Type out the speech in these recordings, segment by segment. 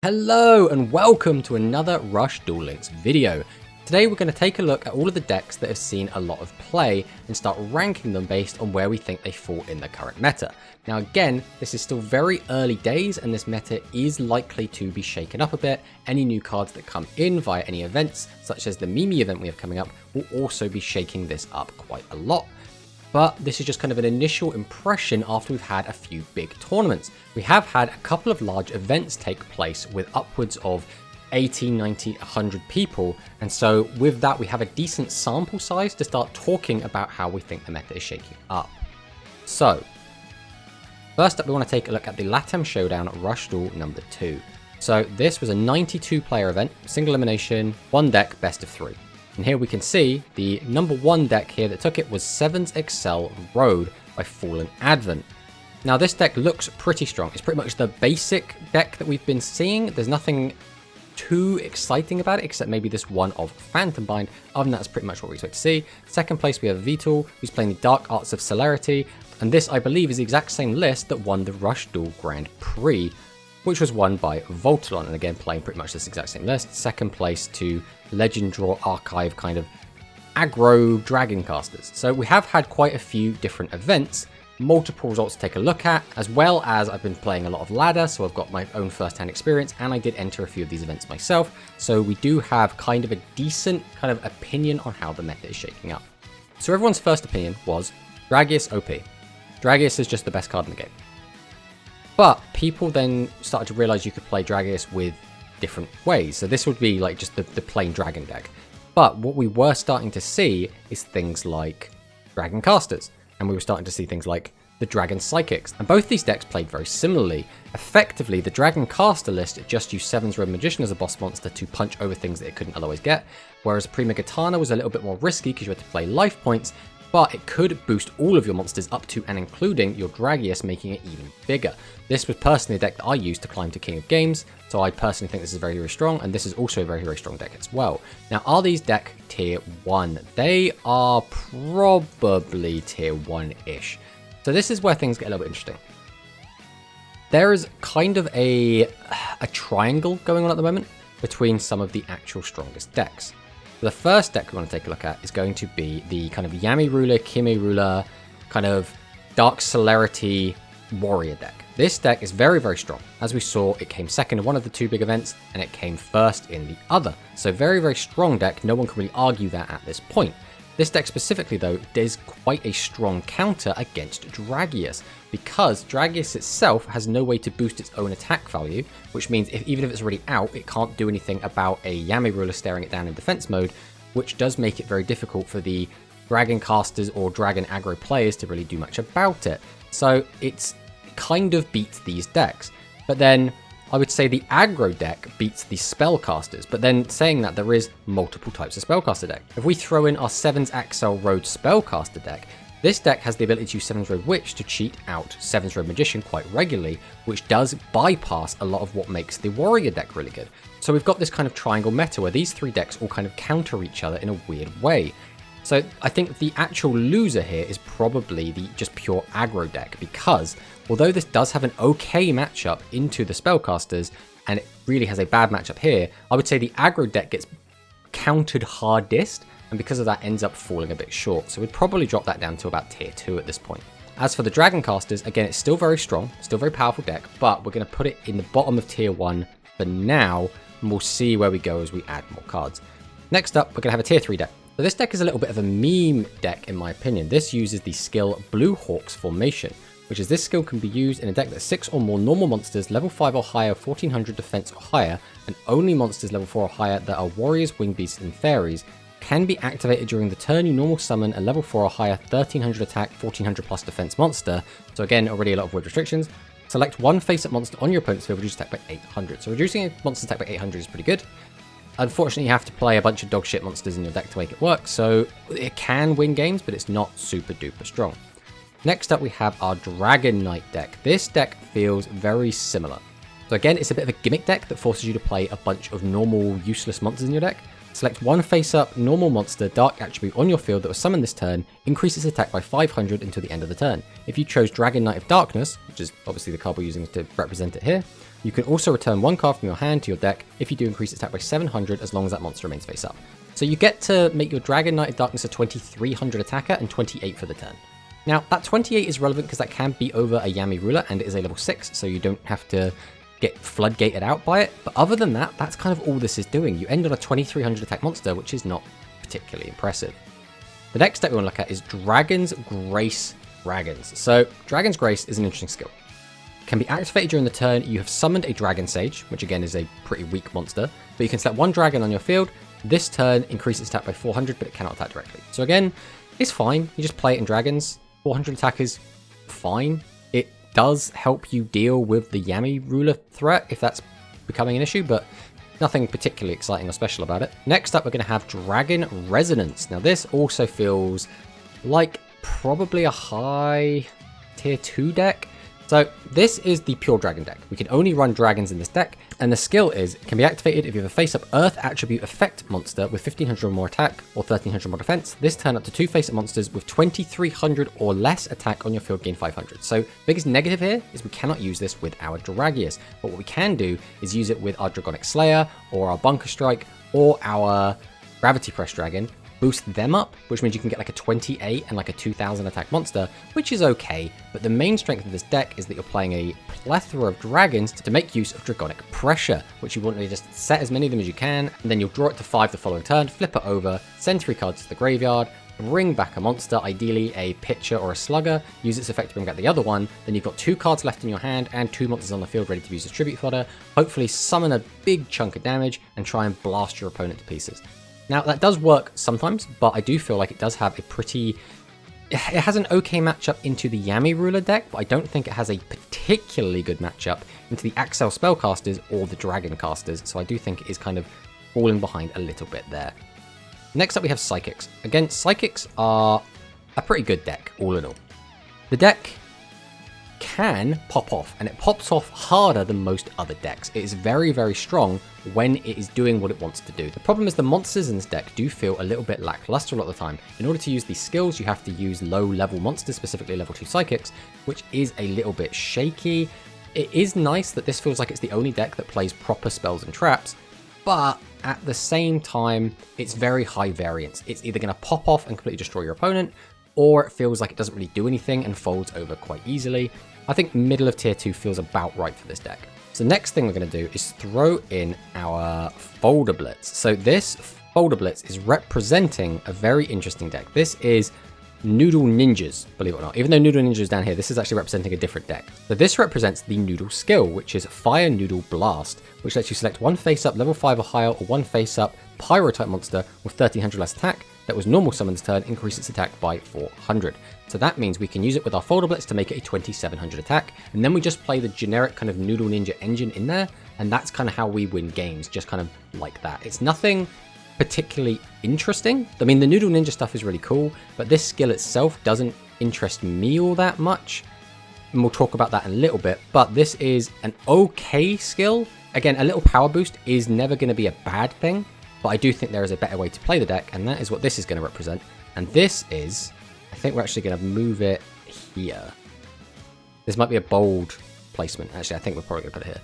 Hello and welcome to another Rush Duel Links video. Today we're going to take a look at all of the decks that have seen a lot of play and start ranking them based on where we think they fall in the current meta. Now again, this is still very early days and this meta is likely to be shaken up a bit. Any new cards that come in via any events, such as the Mimi event we have coming up, will also be shaking this up quite a lot. But this is just kind of an initial impression after we've had a few big tournaments. We have had a couple of large events take place with upwards of 80, 90, 100 people, and so with that we have a decent sample size to start talking about how we think the meta is shaking up. So, first up we want to take a look at the LATAM Showdown Rush Duel number 2. So this was a 92 player event, single elimination, one deck, best of 3. And here we can see the number 1 deck here that took it was Seven's Excel Road by Fallen Advent. Now this deck looks pretty strong. It's pretty much the basic deck that we've been seeing. There's nothing too exciting about it except maybe this one of Phantom Bind. Other than that, that's pretty much what we expect to see. Second place we have Beetle, who's playing the Dark Arts of Celerity. And this I believe is the exact same list that won the Rush Duel Grand Prix, which was won by Voltalon, and again playing pretty much this exact same list. Second place to Legend Draw Archive kind of aggro dragon casters. So we have had quite a few different events, multiple results to take a look at, as well as I've been playing a lot of ladder, so I've got my own first-hand experience, and I did enter a few of these events myself, so we do have kind of a decent kind of opinion on how the meta is shaking up. So everyone's first opinion was Dragius OP. Dragius is just the best card in the game. But people then started to realize you could play Dragius with different ways. So this would be like just the plain dragon deck. But what we were starting to see is things like dragon casters. And we were starting to see things like the dragon psychics. And both these decks played very similarly. Effectively, the dragon caster list just used Seven's Red Magician as a boss monster to punch over things that it couldn't otherwise get. Whereas Prima Katana was a little bit more risky because you had to play life points, but it could boost all of your monsters up to and including your Dragius, making it even bigger. This was personally a deck that I used to climb to King of Games, so I personally think this is very, very strong, and this is also a very, very strong deck as well. Now, are these deck tier 1? They are probably tier 1-ish. So this is where things get a little bit interesting. There is kind of a triangle going on at the moment between some of the actual strongest decks. The first deck we want to take a look at is going to be the kind of Yami Ruler, Kime Ruler, kind of Dark Celerity warrior deck. This deck is very, very strong. As we saw, it came second in one of the 2 big events, and it came first in the other. So very, very strong deck. No one can really argue that at this point. This deck specifically, though, is quite a strong counter against Dragius, because Dragius itself has no way to boost its own attack value, which means even if it's already out, it can't do anything about a Yami Ruler staring it down in defense mode, which does make it very difficult for the dragon casters or dragon aggro players to really do much about it. So it's kind of beats these decks. But then I would say the aggro deck beats the spellcasters, but then saying that, there is multiple types of spellcaster deck. If we throw in our Seven's Excel Road spellcaster deck, this deck has the ability to use Seven's Road Witch to cheat out Seven's Road Magician quite regularly, which does bypass a lot of what makes the warrior deck really good. So we've got this kind of triangle meta where these 3 decks all kind of counter each other in a weird way. So I think the actual loser here is probably the just pure aggro deck, because although this does have an okay matchup into the spellcasters, and it really has a bad matchup here, I would say the aggro deck gets countered hardest, and because of that ends up falling a bit short. So we'd probably drop that down to about tier 2 at this point. As for the dragon casters, again, it's still very strong, still very powerful deck, but we're going to put it in the bottom of tier 1 for now, and we'll see where we go as we add more cards. Next up, we're going to have a tier 3 deck. So this deck is a little bit of a meme deck in my opinion. This uses the skill Blue Hawk's Formation, which is this skill can be used in a deck that's 6 or more normal monsters level 5 or higher, 1400 defense or higher, and only monsters level 4 or higher that are warriors, winged beasts, and fairies can be activated during the turn you normal summon a level 4 or higher 1300 attack, 1400 plus defense monster. So again, already a lot of weird restrictions. Select one face-up monster on your opponent's field, reduce attack by 800. So reducing a monster's attack by 800 is pretty good. Unfortunately, you have to play a bunch of dog shit monsters in your deck to make it work, so it can win games, but it's not super duper strong. Next up, we have our Dragon Knight deck. This deck feels very similar. So again, it's a bit of a gimmick deck that forces you to play a bunch of normal useless monsters in your deck. Select one face-up normal monster dark attribute on your field that was summoned this turn, increase its attack by 500 until the end of the turn. If you chose Dragon Knight of Darkness, which is obviously the card we're using to represent it here, You can also return one card from your hand to your deck if you do increase its attack by 700 as long as that monster remains face up. So you get to make your Dragon Knight of Darkness a 2300 attacker and 28 for the turn. Now, that 28 is relevant because that can beat over a Yami ruler, and it is a level 6, so you don't have to get floodgated out by it. But other than that, that's kind of all this is doing. You end on a 2300 attack monster, which is not particularly impressive. The next deck we want to look at is Dragon's Grace Dragons. So, Dragon's Grace is an interesting skill. It can be activated during the turn you have summoned a Dragon Sage, which again is a pretty weak monster, but you can select one dragon on your field. This turn increases attack by 400, but it cannot attack directly. So again, it's fine. You just play it in dragons. 400 attack is fine. It does help you deal with the Yami ruler threat if that's becoming an issue, but nothing particularly exciting or special about it. Next up, we're going to have Dragon Resonance. Now this also feels like probably a high tier 2 deck. So this is the pure dragon deck. We can only run dragons in this deck, and the skill is, it can be activated if you have a face-up Earth attribute effect monster with 1500 or more attack or 1300 more defense. This turn up to 2 face-up monsters with 2300 or less attack on your field gain 500. So biggest negative here is we cannot use this with our Dragius, but what we can do is use it with our Dragonic Slayer or our Bunker Strike or our Gravity Press Dragon. Boost them up, which means you can get like a 28 and like a 2000 attack monster, which is okay, but the main strength of this deck is that you're playing a plethora of dragons to make use of Dragonic Pressure, which you want to just set as many of them as you can, and then you'll draw it to 5 the following turn, flip it over, send 3 cards to the graveyard, bring back a monster, ideally a pitcher or a slugger, use its effect to bring back the other one, then you've got 2 cards left in your hand and 2 monsters on the field ready to use as tribute fodder, hopefully summon a big chunk of damage and try and blast your opponent to pieces. Now, that does work sometimes, but I do feel like it does have a pretty... It has an okay matchup into the Yami Ruler deck, but I don't think it has a particularly good matchup into the Axel Spellcasters or the Dragon Casters, so I do think it is kind of falling behind a little bit there. Next up, we have Psychics. Again, Psychics are a pretty good deck, all in all. The deck can pop off, and it pops off harder than most other decks. It is very, very strong when it is doing what it wants to do. The problem is the monsters in this deck do feel a little bit lackluster a lot of the time. In order to use these skills, you have to use low-level monsters, specifically level 2 Psychics, which is a little bit shaky. It is nice that this feels like it's the only deck that plays proper spells and traps, but at the same time, it's very high variance. It's either going to pop off and completely destroy your opponent, or it feels like it doesn't really do anything and folds over quite easily. I think middle of tier 2 feels about right for this deck. So next thing we're going to do is throw in our Folder Blitz. So this Folder Blitz is representing a very interesting deck. This is Noodle Ninjas, believe it or not. Even though Noodle Ninja is down here, this is actually representing a different deck. So this represents the Noodle skill, which is Fire Noodle Blast, which lets you select one face-up level 5 or higher or one face-up Pyro-type monster with 1300 less attack that was normal summon this turn, increase its attack by 400. So that means we can use it with our Folder Blitz to make it a 2700 attack, and then we just play the generic kind of Noodle Ninja engine in there, and that's kind of how we win games, just kind of like that. It's nothing particularly interesting. I mean, the Noodle Ninja stuff is really cool, but this skill itself doesn't interest me all that much, and we'll talk about that in a little bit, but this is an okay skill. Again, a little power boost is never going to be a bad thing, but I do think there is a better way to play the deck, and that is what this is going to represent. And this is, I think we're actually going to move it here. This might be a bold placement. Actually, I think we're probably going to put it here.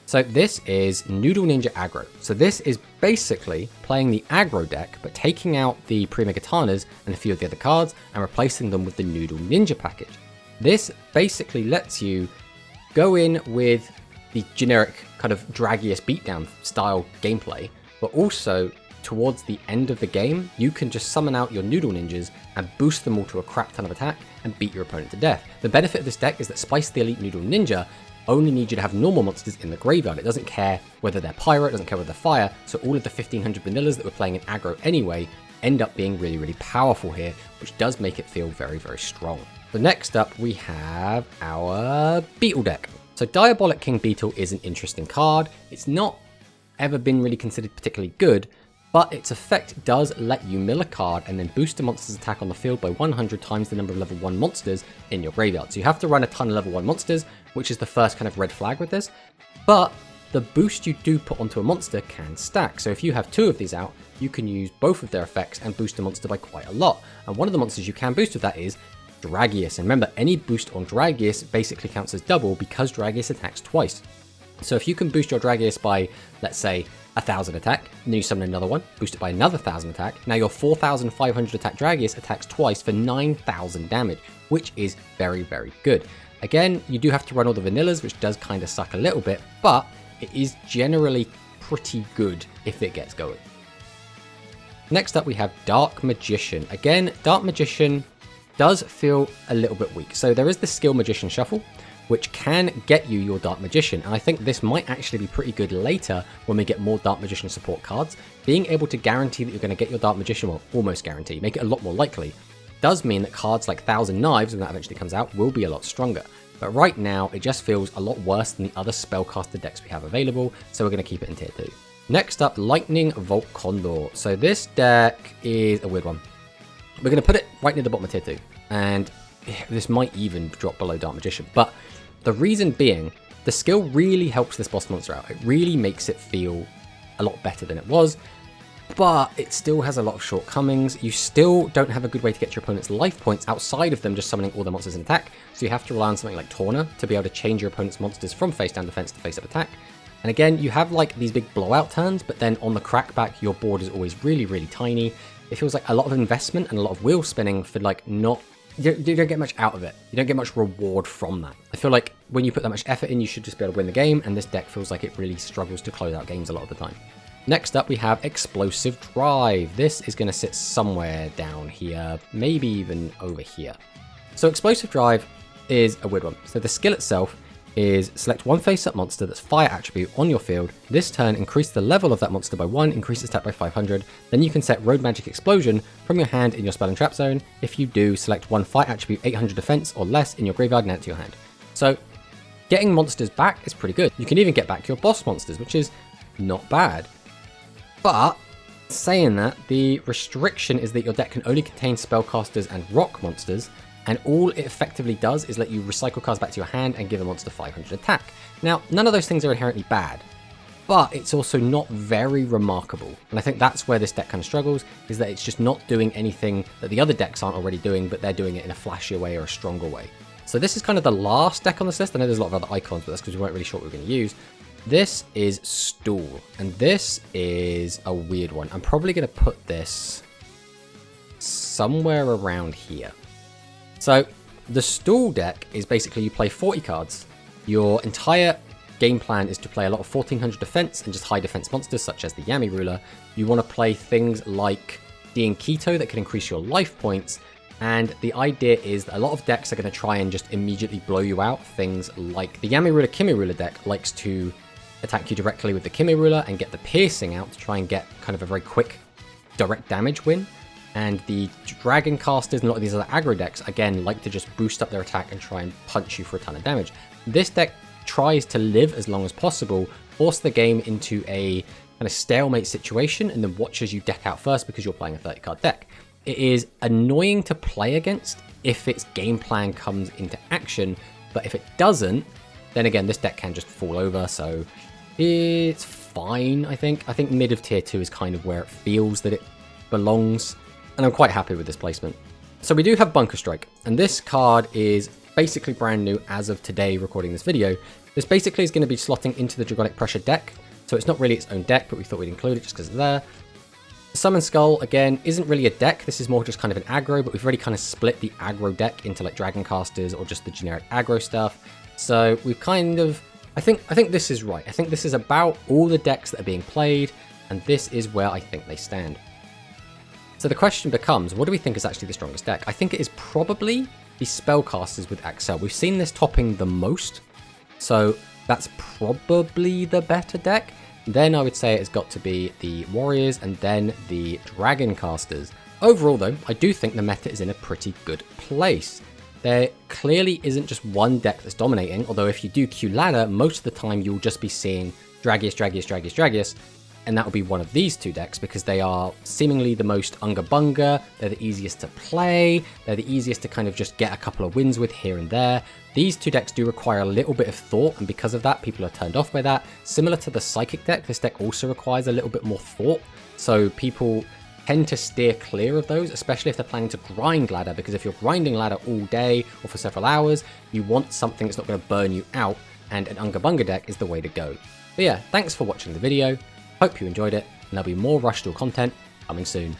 So this is Noodle Ninja Aggro. So this is basically playing the aggro deck, but taking out the Prima Katanas and a few of the other cards and replacing them with the Noodle Ninja package. This basically lets you go in with the generic kind of Dragius beatdown style gameplay, but also towards the end of the game, you can just summon out your Noodle Ninjas and boost them all to a crap ton of attack and beat your opponent to death. The benefit of this deck is that Spice the Elite Noodle Ninja only needs you to have normal monsters in the graveyard. It doesn't care whether they're pyro, it doesn't care whether they're fire, so all of the 1500 vanillas that we're playing in aggro anyway end up being really, really powerful here, which does make it feel very, very strong. So next up, we have our Beetle deck. So Diabolic King Beetle is an interesting card. It's not ever been really considered particularly good, but its effect does let you mill a card and then boost a monster's attack on the field by 100 times the number of level 1 monsters in your graveyard. So you have to run a ton of level 1 monsters, which is the first kind of red flag with this, but the boost you do put onto a monster can stack. So if you have 2 of these out, you can use both of their effects and boost a monster by quite a lot. And one of the monsters you can boost with that is Dragius. And remember, any boost on Dragius basically counts as double because Dragius attacks twice. So if you can boost your Dragius by, let's say, 1,000 attack, and then you summon another one, boost it by another 1,000 attack, now your 4,500 attack Dragius attacks twice for 9,000 damage, which is very, very good. Again, you do have to run all the vanillas, which does kind of suck a little bit, but it is generally pretty good if it gets going. Next up, we have Dark Magician. Again, Dark Magician does feel a little bit weak. So there is the Skill Magician Shuffle, which can get you your Dark Magician. And I think this might actually be pretty good later when we get more Dark Magician support cards. Being able to guarantee that you're going to get your Dark Magician, well, almost guarantee, make it a lot more likely, does mean that cards like Thousand Knives, when that eventually comes out, will be a lot stronger. But right now, it just feels a lot worse than the other Spellcaster decks we have available, so we're going to keep it in tier 2. Next up, Lightning Volt Condor. So this deck is a weird one. We're going to put it right near the bottom of tier 2, and this might even drop below Dark Magician. But the reason being, the skill really helps this boss monster out. It really makes it feel a lot better than it was, but it still has a lot of shortcomings. You still don't have a good way to get your opponent's life points outside of them just summoning all the monsters in attack, so you have to rely on something like Torna to be able to change your opponent's monsters from face down defense to face up attack. And again, you have like these big blowout turns, but then on the crackback, your board is always really, really tiny. It feels like a lot of investment and a lot of wheel spinning for like not... You don't get much out of it. You don't get much reward from that. I feel like when you put that much effort in, you should just be able to win the game, and this deck feels like it really struggles to close out games a lot of the time. Next up, we have Explosive Drive. This is going to sit somewhere down here, maybe even over here. So Explosive Drive is a weird one. So the skill itself is select one face-up monster that's fire attribute on your field. This turn, increase the level of that monster by 1, increase its attack by 500. Then you can set Road Magic Explosion from your hand in your spell and trap zone. If you do, select one fire attribute 800 defense or less in your graveyard and add it to your hand. So getting monsters back is pretty good. You can even get back your boss monsters, which is not bad. But saying that, the restriction is that your deck can only contain spellcasters and rock monsters, and all it effectively does is let you recycle cards back to your hand and give a monster 500 attack. Now, none of those things are inherently bad, but it's also not very remarkable. And I think that's where this deck kind of struggles, is that it's just not doing anything that the other decks aren't already doing, but they're doing it in a flashier way or a stronger way. So this is kind of the last deck on this list. I know there's a lot of other icons, but that's because we weren't really sure what we were going to use. This is Stool, and this is a weird one. I'm probably going to put this somewhere around here. So the Stool deck is basically you play 40 cards. Your entire game plan is to play a lot of 1400 defense and just high defense monsters such as the Yami Ruler. You want to play things like Dean Keto that can increase your life points. And the idea is that a lot of decks are going to try and just immediately blow you out. Things like the Yami Ruler Kimi Ruler deck likes to attack you directly with the Kimi Ruler and get the piercing out to try and get kind of a very quick direct damage win. And the Dragon Casters and a lot of these other aggro decks, again, like to just boost up their attack and try and punch you for a ton of damage. This deck tries to live as long as possible, force the game into a kind of stalemate situation, and then watches you deck out first because you're playing a 30-card deck. It is annoying to play against if its game plan comes into action, but if it doesn't, then again, this deck can just fall over, so it's fine, I think. I think mid of tier 2 is kind of where it feels that it belongs. And I'm quite happy with this placement. So we do have Bunker Strike, and this card is basically brand new as of today recording this video. This basically is going to be slotting into the Dragonic Pressure deck, so it's not really its own deck, but we thought we'd include it just because it's there. Summon Skull, again, isn't really a deck, this is more just kind of an aggro, but we've already kind of split the aggro deck into like Dragon Casters or just the generic aggro stuff. So we've kind of, I think this is right. I think this is about all the decks that are being played, and this is where I think they stand. So the question becomes, what do we think is actually the strongest deck? I think it is probably the Spellcasters with Axel. We've seen this topping the most, so that's probably the better deck. Then I would say it's got to be the Warriors and then the Dragon Casters. Overall though, I do think the meta is in a pretty good place. There clearly isn't just one deck that's dominating, although if you do Q Ladder, most of the time you'll just be seeing Dragius, Dragius, Dragius, Dragius, and that will be one of these two decks because they are seemingly the most Unga Bunga, they're the easiest to play, they're the easiest to kind of just get a couple of wins with here and there. These two decks do require a little bit of thought, and because of that, people are turned off by that. Similar to the Psychic deck, this deck also requires a little bit more thought, so people tend to steer clear of those, especially if they're planning to grind ladder, because if you're grinding ladder all day or for several hours, you want something that's not going to burn you out. and an Unga Bunga deck is the way to go. But yeah, thanks for watching the video, hope you enjoyed it, and there'll be more Rush Duel content coming soon.